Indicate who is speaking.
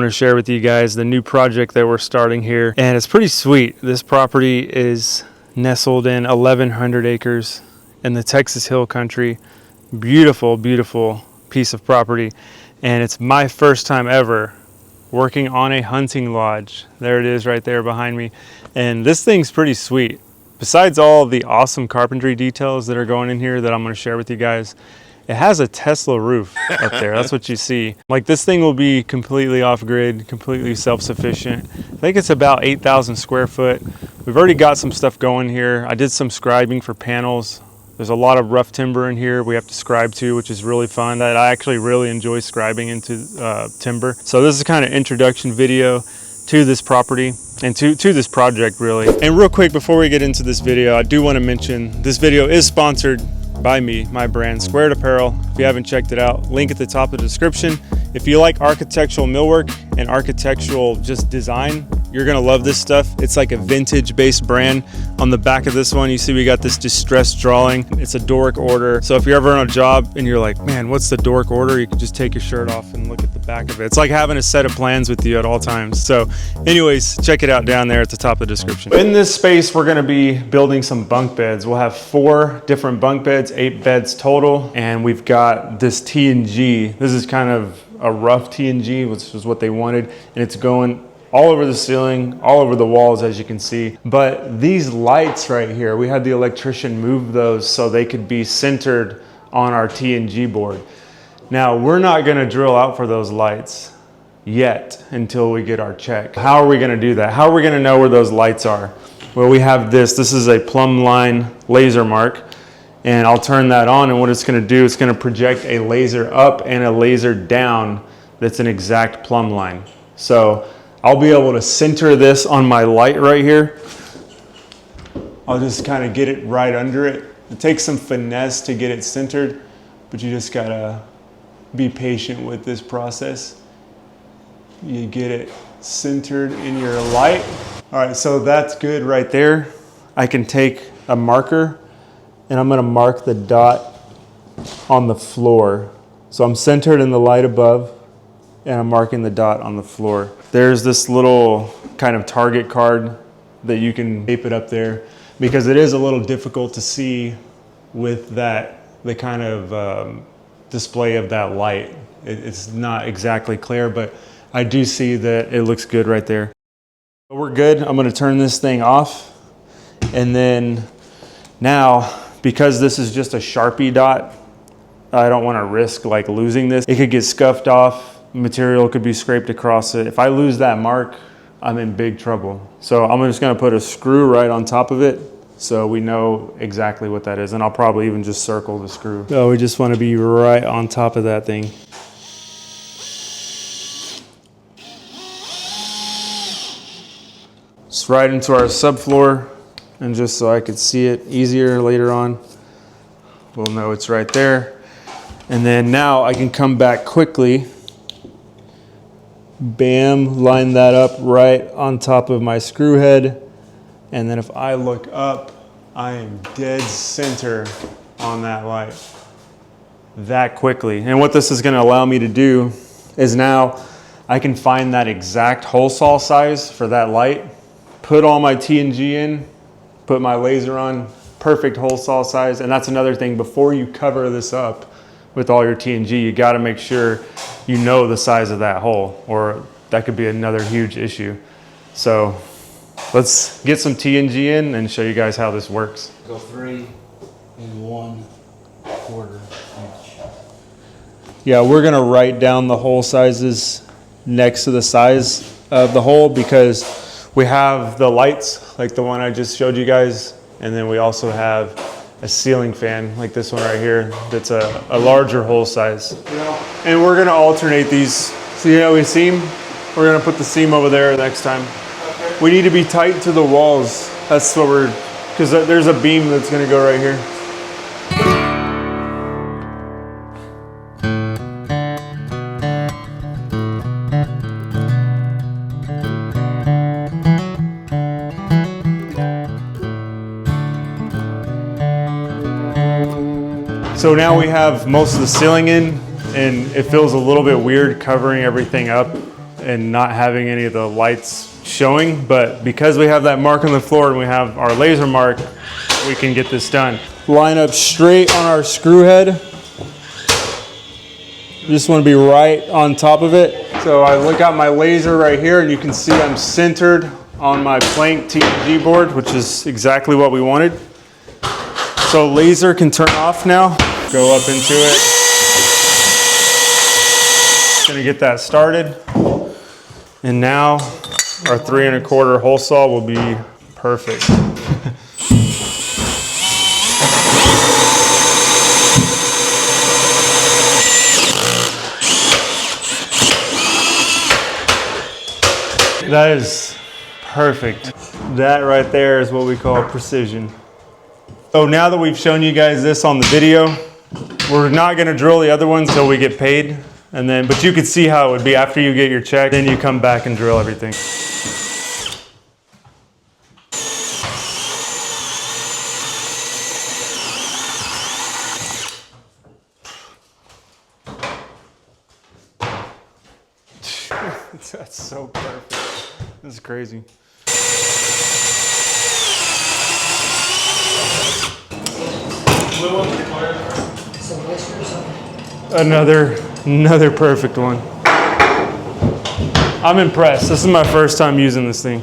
Speaker 1: to share with you guys the new project that we're starting here. And it's pretty sweet. This property is nestled in 1,100 acres in the Texas Hill Country. Beautiful, beautiful piece of property. And it's my first time ever working on a hunting lodge. There it is right there behind me. And this thing's pretty sweet. Besides all the awesome carpentry details that are going in here that I'm going to share with you guys, it has a Tesla roof up there. That's what you see. Like, this thing will be completely off grid, completely self-sufficient. I think it's about 8,000 square foot. We've already got some stuff going here. I did some scribing for panels. There's a lot of rough timber in here we have to scribe to, which is really fun. That I actually really enjoy scribing into timber. So this is kind of introduction video to this property and to this project, really. And real quick, before we get into this video, I do want to mention this video is sponsored by me, my brand, Squared Apparel. If you haven't checked it out, link at the top of the description. If you like architectural millwork and architectural just design, you're gonna love this stuff. It's like a vintage based brand. On the back of this one, you see we got this distressed drawing. It's a Doric order. So if you're ever on a job and you're like, man, what's the Doric order? You can just take your shirt off and look at the back of it. It's like having a set of plans with you at all times. So anyways, check it out down there at the top of the description. In this space, we're gonna be building some bunk beds. We'll have 4 different bunk beds, 8 beds total. And we've got this T&G. This is kind of a rough T&G, which is what they wanted. And it's going all over the ceiling, all over the walls, as you can see. But these lights right here, we had the electrician move those so they could be centered on our T&G board. Now, we're not gonna drill out for those lights yet until we get our check. How are we gonna do that? How are we gonna know where those lights are? Well, we have this. This is a plumb line laser mark. And I'll turn that on, and what it's gonna do, it's gonna project a laser up and a laser down that's an exact plumb line. So I'll be able to center this on my light right here. I'll just kind of get it right under it. It takes some finesse to get it centered, but you just gotta be patient with this process. You get it centered in your light. All right, so that's good right there. I can take a marker and I'm gonna mark the dot on the floor. So I'm centered in the light above and I'm marking the dot on the floor. There's this little kind of target card that you can tape it up there because it is a little difficult to see with that, the kind of display of that light. It's not exactly clear, but I do see that it looks good right there. We're good. I'm gonna turn this thing off. And then now, because this is just a Sharpie dot, I don't wanna risk like losing this. It could get scuffed off. Material could be scraped across it. If I lose that mark, I'm in big trouble. So I'm just gonna put a screw right on top of it so we know exactly what that is. And I'll probably even just circle the screw. So we just wanna be right on top of that thing. Just right into our subfloor, and just so I could see it easier later on, we'll know it's right there. And then now I can come back quickly. Bam, line that up right on top of my screw head. And then if I look up, I am dead center on that light that quickly. And what this is gonna allow me to do is now I can find that exact hole saw size for that light, put all my T&G in, put my laser on, perfect hole saw size. And that's another thing, before you cover this up with all your T&G, you gotta make sure you know the size of that hole, or that could be another huge issue. So let's get some T&G in and show you guys how this works.
Speaker 2: Go 3 1/4 inch.
Speaker 1: Yeah, we're gonna write down the hole sizes next to the size of the hole because we have the lights like the one I just showed you guys, and then we also have a ceiling fan like this one right here that's a larger hole size. And we're gonna alternate these. See how we seam? We're gonna put the seam over there next time. Okay. We need to be tight to the walls. That's what we're, because there's a beam that's gonna go right here. So now we have most of the ceiling in, and it feels a little bit weird covering everything up and not having any of the lights showing, but because we have that mark on the floor and we have our laser mark, we can get this done. Line up straight on our screw head. Just want to be right on top of it. So I look out my laser right here and you can see I'm centered on my plank TNG board, which is exactly what we wanted. So laser can turn off now. Go up into it. Gonna get that started. And now our 3 1/4 hole saw will be perfect. That is perfect. That right there is what we call precision. So now that we've shown you guys this on the video, we're not gonna drill the other ones until we get paid. But you could see how it would be after you get your check, then you come back and drill everything. That's so perfect. This is crazy. Another perfect one. I'm impressed. This is my first time using this thing.